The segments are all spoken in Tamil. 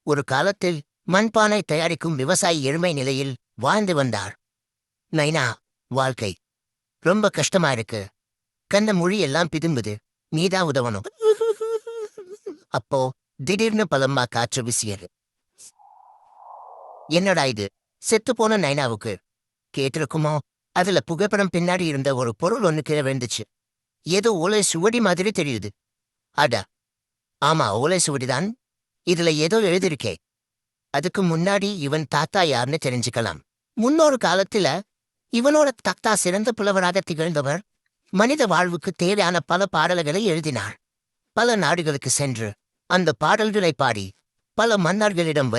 ஒரு காலத்தில் மண்பானை தயாரிக்கும் விவசாயி எருமை நிலையில் வாழ்ந்து வந்தார். நைனா, வாழ்க்கை ரொம்ப கஷ்டமா இருக்கு. கண்ண மொழி எல்லாம் பிதும்புது. நீதான் உதவணும். அப்போ திடீர்னு பலமா காற்று வீசியது. என்னடா இது? செத்துப்போன நைனாவுக்கு கேட்டிருக்குமோ? அதுல புகைப்படம் பின்னாடி இருந்த ஒரு பொருள் ஒண்ணு கீழே விழுந்துச்சு. ஏதோ ஓலை சுவடி மாதிரி தெரியுது. அடா, ஆமா, ஓலை சுவடிதான். இதுல ஏதோ எழுதிருக்கே. அதுக்கு முன்னாடி இவன் தாத்தா யாருன்னு தெரிஞ்சுக்கலாம். முன்னொரு காலத்துல இவனோட தாத்தா சிறந்த புலவராக திகழ்ந்தவர். மனித வாழ்வுக்கு தேவையான பல பாடல்களை எழுதினார். பல நாடுகளுக்கு சென்று அந்த பாடல்களை பாடி பல மன்னர்களிடம்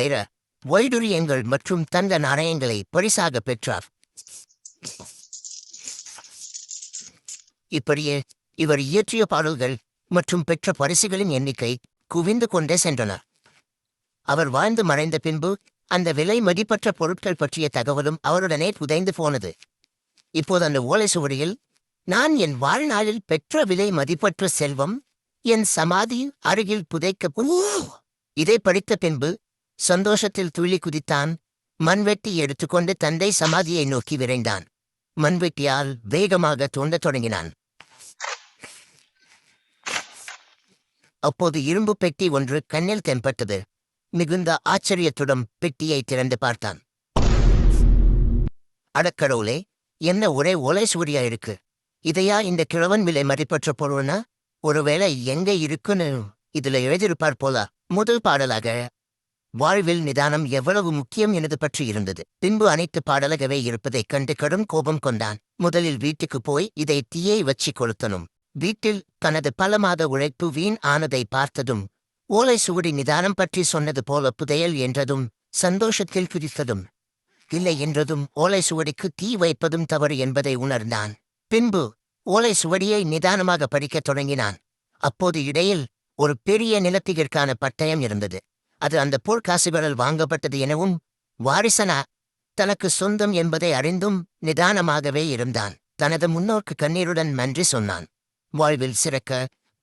வைடூரியங்கள் மற்றும் தந்த நாணயங்களை பரிசாக பெற்றார். இப்படியே இவர் இயற்றிய பாடல்கள் மற்றும் பெற்ற பரிசுகளின் எண்ணிக்கை குவிந்து கொண்டே சென்றன. அவர் வாழ்ந்து மறைந்த பின்பு அந்த விலை மதிப்பற்ற பொருட்கள் பற்றிய தகவலும் அவருடனே புதைந்து போனது. இப்போது அந்த ஓலை சுவடியில், நான் என் வாழ்நாளில் பெற்ற விலை மதிப்பற்ற செல்வம் என் சமாதி அருகில் புதைக்க. இதை படித்த பின்பு சந்தோஷத்தில் துள்ளி குதித்தான். மண்வெட்டி எடுத்துக்கொண்டு தந்தை சமாதியை நோக்கி விரைந்தான். மண்வெட்டியால் வேகமாக தோண்டத் தொடங்கினான். அப்போது இரும்பு பெட்டி ஒன்று கண்ணில் தென்பட்டது. மிகுந்த ஆச்சரியத்துடன் பெட்டியை திறந்து பார்த்தான். அடக்கடவுளே, என்ன ஒரே ஓலை சுவடியா இருக்கு? இதையா இந்த கிழவன் விலை மதிப்பற்ற பொருள்னா? ஒருவேளை எங்க இருக்குன்னு இதுல எழுதியிருப்பார் போல. முதல் பாடலாக வாழ்வில் நிதானம் எவ்வளவு முக்கியம் எனது பற்றி இருந்தது. பின்பு அனைத்து பாடலாகவே இருப்பதைக் கண்டு கடும் கோபம் கொண்டான். முதலில் வீட்டுக்கு போய் இதை தீயை வச்சு கொளுத்தனும். வீட்டில் தனது பல மாத உழைப்பு வீண் ஆனதை பார்த்ததும், ஓலை சுவடி நிதானம் பற்றி சொன்னது போல புதையல் என்றதும் சந்தோஷத்தில் குதித்ததும், இல்லை என்றதும் ஓலை சுவடிக்கு தீ வைப்பதும் தவறு என்பதை உணர்ந்தான். பின்பு ஓலை சுவடியை நிதானமாக படிக்கத் தொடங்கினான். அப்போது இடையில் ஒரு பெரிய நிலத்திற்கான பட்டயம் இருந்தது. அது அந்த போர்க்காசுகளால் வாங்கப்பட்டது எனவும் வாரிசனா தனக்கு சொந்தம் என்பதை அறிந்தும் நிதானமாகவே இருந்தான். தனது முன்னோர்க்கு கண்ணீருடன் நன்றி சொன்னான். வாழ்வில் சிறக்க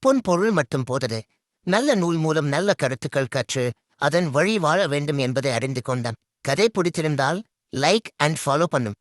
பொன் பொருள் மட்டும் போதது. நல்ல நூல் மூலம் நல்ல கருத்துக்கள் கற்று அதன் வழி வாழ வேண்டும் என்பதை அறிந்து கொண்டான். கதை பிடித்திருந்தால் லைக் அண்ட் ஃபாலோ பண்ணும்.